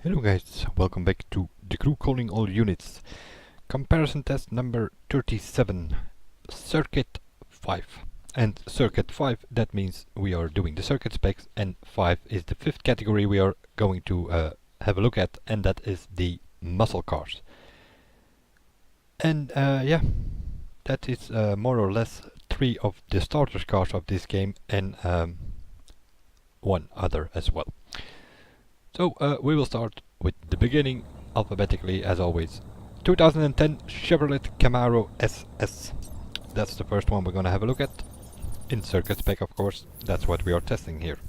Hello guys, welcome back to the crew calling all units. Comparison test number 37, circuit 5. And circuit 5, that means we are doing the circuit specs, and 5 is the fifth category we are going to have a look at, and that is the muscle cars. And yeah, that is more or less 3 of the starter cars of this game, and one other as well. So we will start with the beginning, alphabetically as always. 2010 Chevrolet Camaro SS. That's the first one we're gonna have a look at. In circuit spec, of course, that's what we are testing here.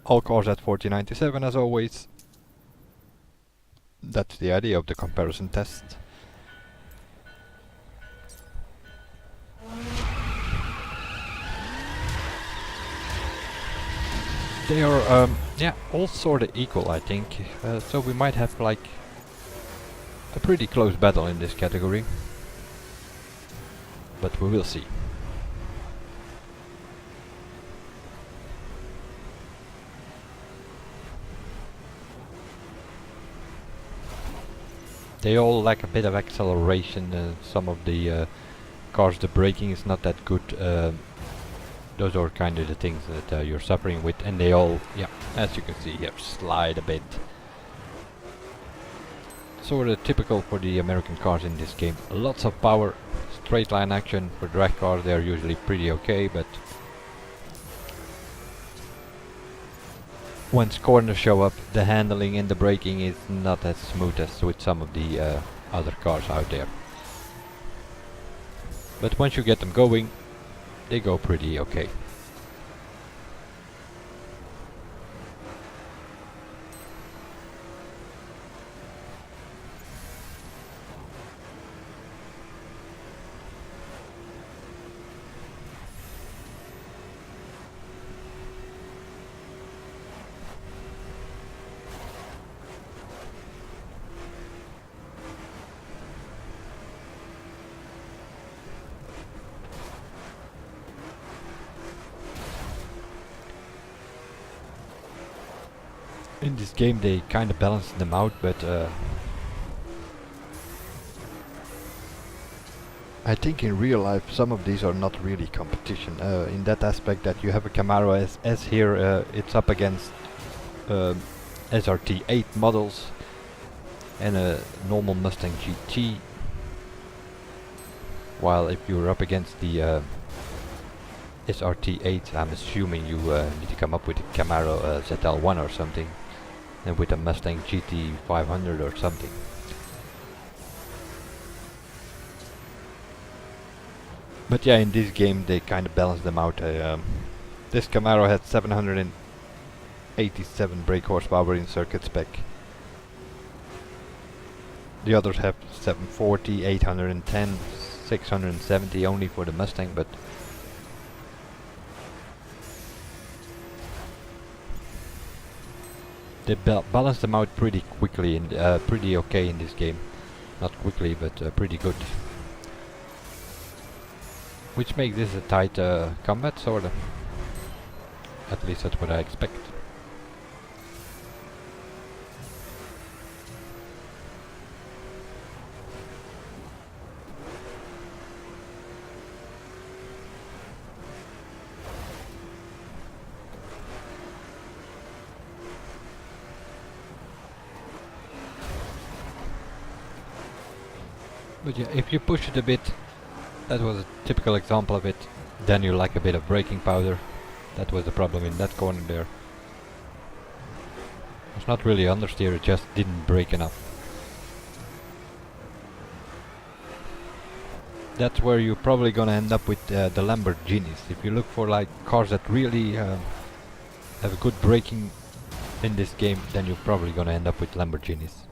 All cars at 4097 as always. That's the idea of the comparison test. They are, yeah, all sort of equal, I think. So we might have like a pretty close battle in this category. But we will see. They all lack a bit of acceleration. Some of the cars, the braking is not that good. Those are kind of the things that you're suffering with, and they all, yeah, as you can see here, slide a bit. Sort of typical for the American cars in this game. Lots of power, straight line action. For drag cars they're usually pretty okay, but once corners show up, the handling and the braking is not as smooth as with some of the other cars out there. But once you get them going, they go pretty okay. In this game they kind of balance them out, but I think in real life some of these are not really competition, in that aspect that you have a Camaro SS here, it's up against SRT8 models and a normal Mustang GT, while if you're up against the SRT8, I'm assuming you need to come up with a Camaro ZL1 or something, and with a Mustang GT 500 or something. But yeah, in this game they kind of balance them out. This Camaro had 787 brake horsepower in circuit spec. The others have 740, 810, 670 only for the Mustang, but they balance them out pretty quickly and pretty okay in this game. Not quickly, but pretty good. Which makes this a tight combat, sorta. At least that's what I expect. But yeah, if you push it a bit, that was a typical example of it, then you lack a bit of braking powder. That was the problem in that corner there. It's not really understeer, it just didn't brake enough. That's where you're probably gonna end up with the Lamborghinis. If you look for like cars that really have a good braking in this game, then you're probably gonna end up with Lamborghinis.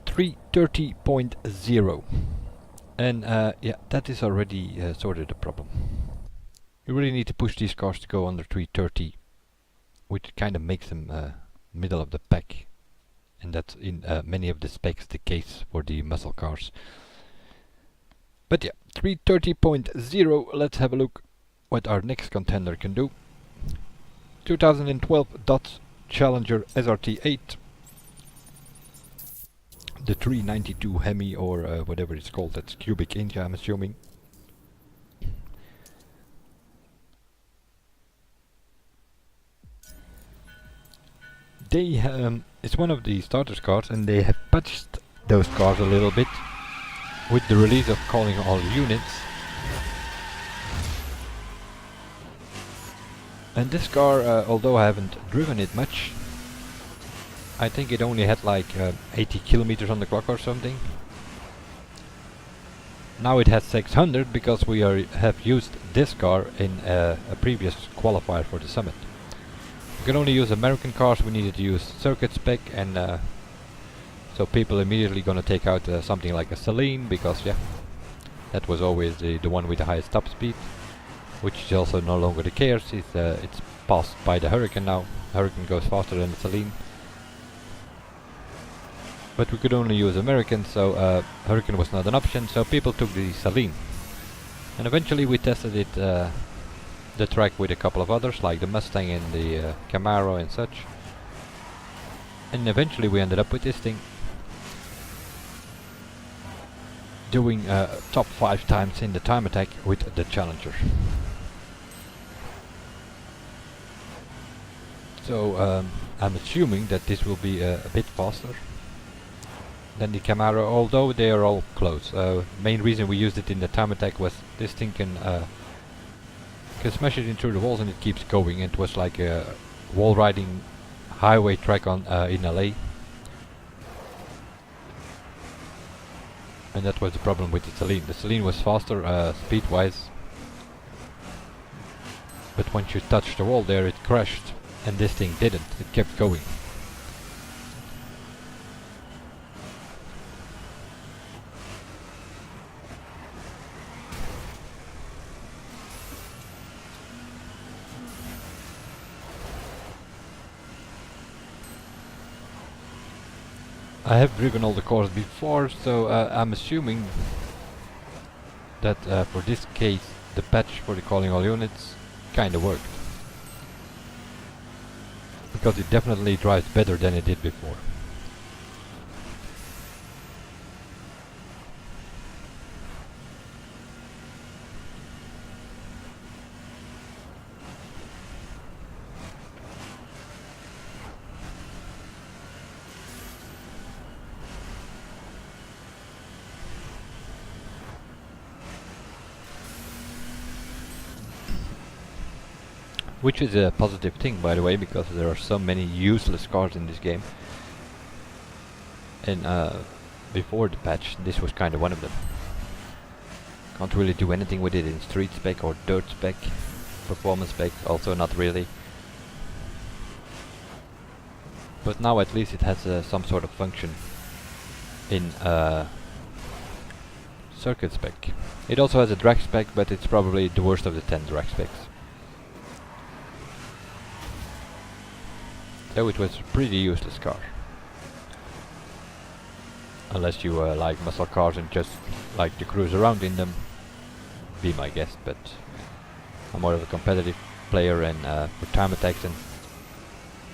330.0. And yeah, that is already sort of the problem. You really need to push these cars to go under 330, which kind of makes them middle of the pack. And that's in many of the specs the case for the muscle cars. But yeah, 330.0, let's have a look what our next contender can do. 2012 Dodge Challenger SRT8, the 392 Hemi, or whatever it's called. That's cubic inch, I'm assuming. They it's one of the starters cars, and they have patched those cars a little bit with the release of calling all units. And this car, although I haven't driven it much, I think it only had like 80 kilometers on the clock or something. Now it has 600 because we have used this car in a previous qualifier for the summit. We could only use American cars, we needed to use circuit spec, and so people immediately gonna take out something like a Celine, because yeah, that was always the one with the highest top speed, which is also no longer the case. It's passed by the Hurricane now. Hurricane goes faster than the Celine. But we could only use American, so Hurricane was not an option, so people took the Celine. And eventually we tested it, the track, with a couple of others, like the Mustang and the Camaro and such. And eventually we ended up with this thing doing top 5 times in the time attack with the Challenger. So I'm assuming that this will be a bit faster than the Camaro, although they are all close. Main reason we used it in the time attack was this thing can smash it in through the walls and it keeps going. It was like a wall riding highway track on in LA. And that was the problem with the Celine. The Celine was faster speed wise, but once you touched the wall there it crashed, and this thing didn't. It kept going. I have driven all the cars before, so I'm assuming that for this case the patch for the calling all units kinda worked, because it definitely drives better than it did before. Which is a positive thing, by the way, because there are so many useless cars in this game. And before the patch, this was kind of one of them. Can't really do anything with it in street spec or dirt spec. Performance spec, also not really. But now at least it has some sort of function in circuit spec. It also has a drag spec, but it's probably the worst of the 10 drag specs. So it was a pretty useless car. Unless you like muscle cars and just like to cruise around in them, be my guest, but I'm more of a competitive player, and for time attacks and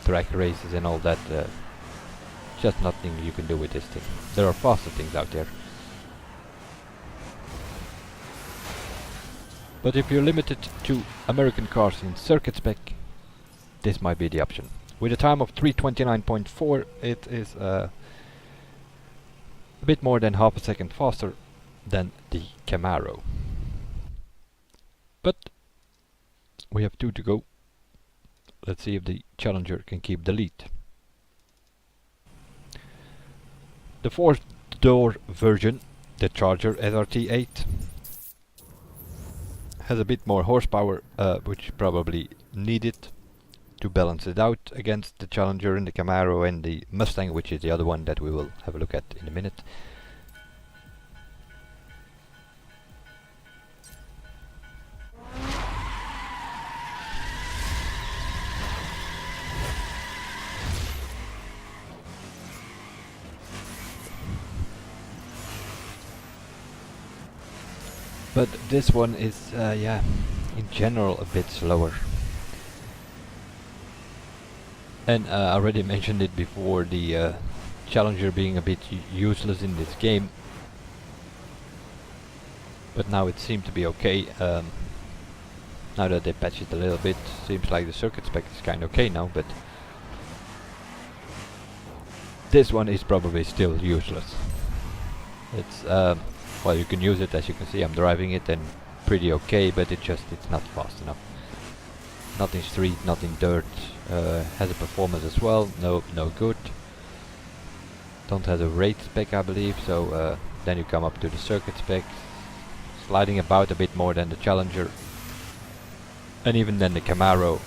track races and all that, just nothing you can do with this thing. There are faster things out there. But if you're limited to American cars in circuit spec, this might be the option. With a time of 3:29.4, it is a bit more than half a second faster than the Camaro. But we have 2 to go. Let's see if the Challenger can keep the lead. The 4-door version, the Charger SRT8, has a bit more horsepower, which probably needed to balance it out against the Challenger and the Camaro and the Mustang, which is the other one that we will have a look at in a minute. But this one is, yeah, in general a bit slower. And I already mentioned it before, the Challenger being a bit useless in this game. But now it seemed to be okay. Now that they patched it a little bit, seems like the circuit spec is kind of okay now, but this one is probably still useless. It's well, you can use it, as you can see. I'm driving it and pretty okay, but it's not fast enough. Not in street, not in dirt. Has a performance as well, no good. Don't have a rate spec, I believe. So then you come up to the circuit spec, sliding about a bit more than the Challenger, and even then the Camaro.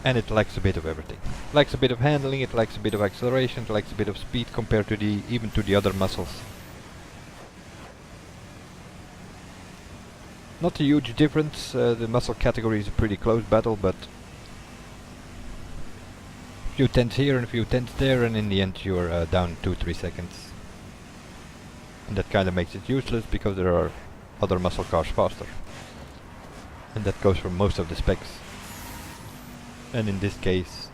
And it lacks a bit of everything. It lacks a bit of handling, it lacks a bit of acceleration, it lacks a bit of speed compared to even to the other muscles. Not a huge difference. The muscle category is a pretty close battle, but a few tenths here and a few tenths there, and in the end you're down 2-3 seconds. And that kind of makes it useless because there are other muscle cars faster. And that goes for most of the specs. And in this case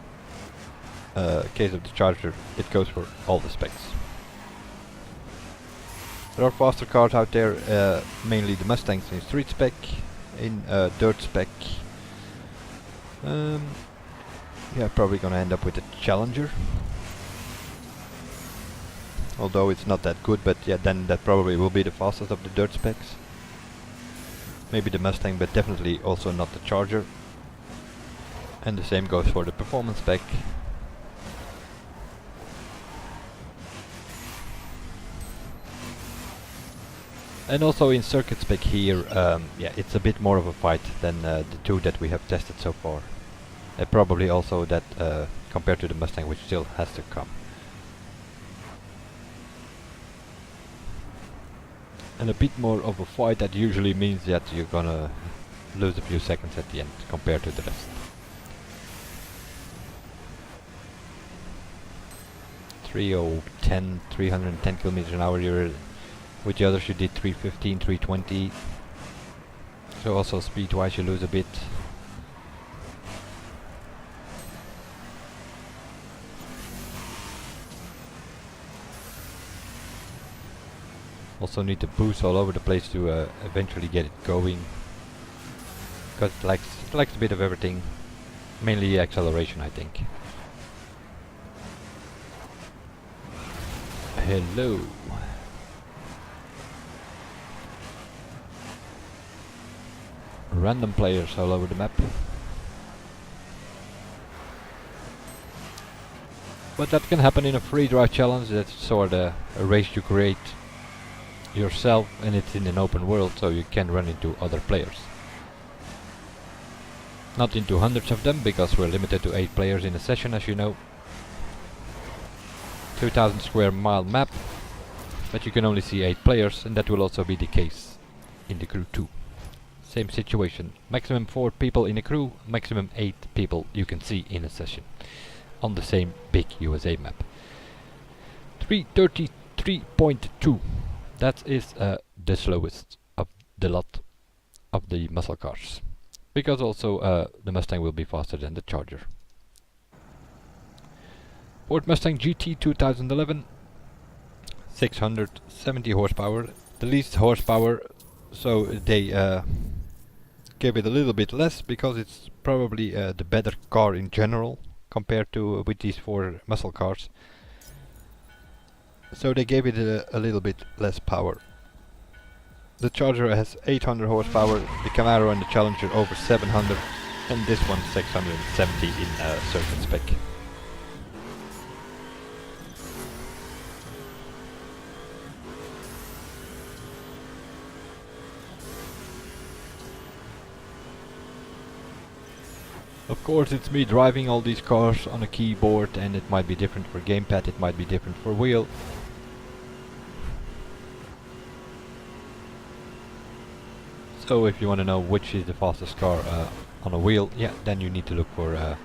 of the Charger, it goes for all the specs. There are faster cars out there, mainly the Mustangs in street spec, in dirt spec. Yeah, probably gonna end up with a Challenger. Although it's not that good, but yeah, then that probably will be the fastest of the dirt specs. Maybe the Mustang, but definitely also not the Charger. And the same goes for the performance spec. And also in circuit spec here, yeah, it's a bit more of a fight than the two that we have tested so far. Probably also that compared to the Mustang, which still has to come. And a bit more of a fight, that usually means that you're gonna lose a few seconds at the end compared to the rest. 310 kilometers an hour. With the others you did 315, 320. So also speed wise you lose a bit. Also need to boost all over the place to eventually get it going. Because it likes a bit of everything. Mainly acceleration, I think. Hello. Random players all over the map. But that can happen in a free drive challenge. That's sort of a race you create yourself, and it's in an open world, so you can run into other players. Not into hundreds of them, because we're limited to 8 players in a session, as you know. 2000 square mile map, but you can only see 8 players, and that will also be the case in the crew 2. Same situation, maximum 4 people in a crew, maximum 8 people you can see in a session on the same big USA map. 333.2, that is the slowest of the lot of the muscle cars, because also the Mustang will be faster than the Charger. Ford Mustang GT 2011, 670 horsepower, the least horsepower, so they gave it a little bit less because it's probably the better car in general compared to with these 4 muscle cars. So they gave it a little bit less power. The Charger has 800 horsepower, the Camaro and the Challenger over 700, and this one 670 in circuit spec. Of course, it's me driving all these cars on a keyboard, and it might be different for gamepad, it might be different for wheel. So if you want to know which is the fastest car on a wheel, yeah, then you need to look for a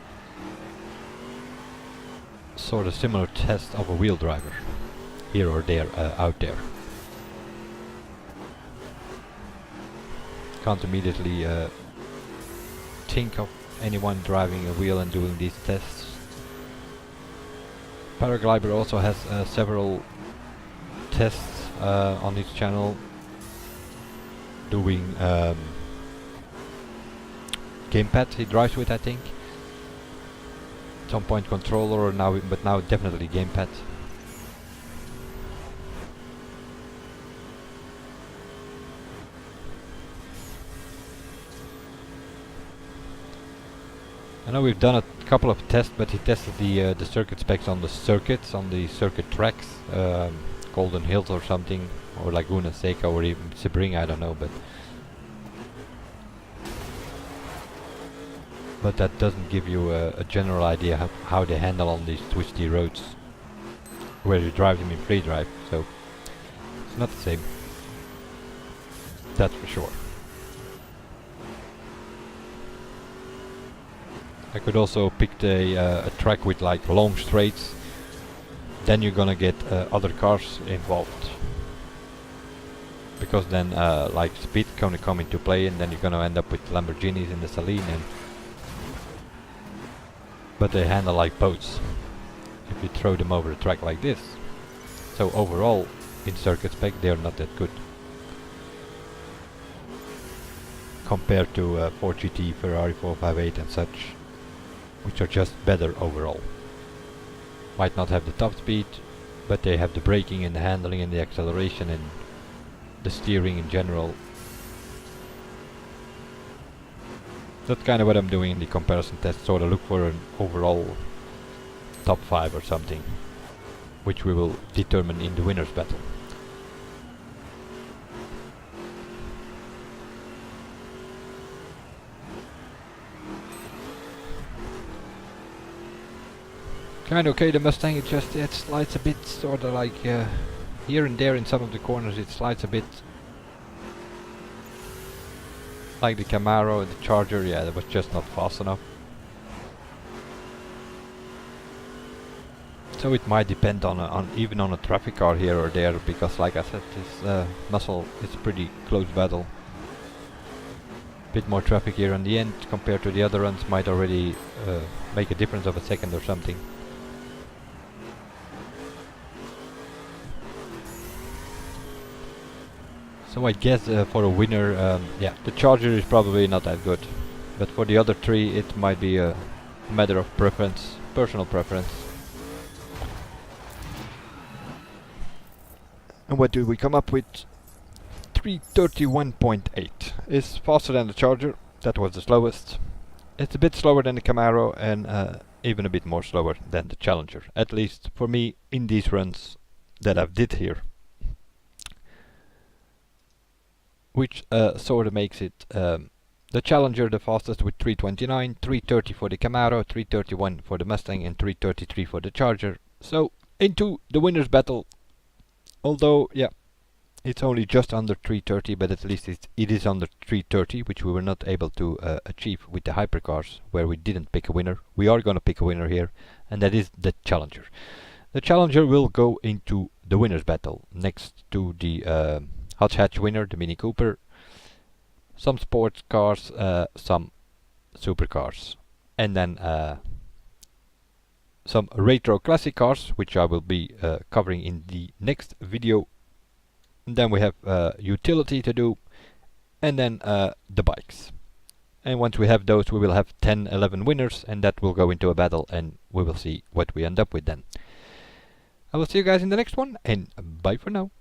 sort of similar test of a wheel driver, here or there, out there. Can't immediately think of anyone driving a wheel and doing these tests. Paraglider also has several tests on his channel doing gamepad he drives with, I think. At some point controller, now, but now definitely gamepad. I know we've done a couple of tests, but he tested the circuit specs on the circuits, on the circuit tracks, Golden Hills or something, or Laguna Seca, or even Sebring, I don't know, but that doesn't give you a general idea how they handle on these twisty roads where you drive them in free drive, so it's not the same, that's for sure. I could also pick a track with like long straights, then you're gonna get other cars involved, because then like speed gonna come into play, and then you're gonna end up with Lamborghinis in the Saline, but they handle like boats if you throw them over a track like this. So overall, in circuit spec, they are not that good compared to Ford GT, Ferrari 458 and such, which are just better overall. Might not have the top speed, but they have the braking and the handling and the acceleration and the steering in general. That's kind of what I'm doing in the comparison test, sort of look for an overall top 5 or something, which we will determine in the winner's battle. Kind of okay, the Mustang, it slides a bit, sort of like here and there in some of the corners it slides a bit. Like the Camaro and the Charger, yeah, that was just not fast enough. So it might depend on even on a traffic car here or there, because like I said, this muscle is a pretty close battle. Bit more traffic here on the end compared to the other runs might already make a difference of a second or something. So I guess for a winner, yeah, the Charger is probably not that good, but for the other three it might be a matter of preference, personal preference. And what do we come up with? 331.8 is faster than the Charger, that was the slowest. It's a bit slower than the Camaro, and even a bit more slower than the Challenger, at least for me in these runs that I've did here. Which sort of makes it the Challenger the fastest with 329, 330 for the Camaro, 331 for the Mustang and 333 for the Charger. So into the winner's battle, although yeah, it's only just under 330, but at least it is under 330, which we were not able to achieve with the hypercars, where we didn't pick a winner. We are gonna pick a winner here, and that is the Challenger. The Challenger will go into the winner's battle next to the Hotch Hatch winner, the Mini Cooper, some sports cars, some supercars, and then some retro classic cars, which I will be covering in the next video. And then we have utility to do, and then the bikes. And once we have those, we will have 10-11 winners, and that will go into a battle, and we will see what we end up with then. I will see you guys in the next one, and bye for now.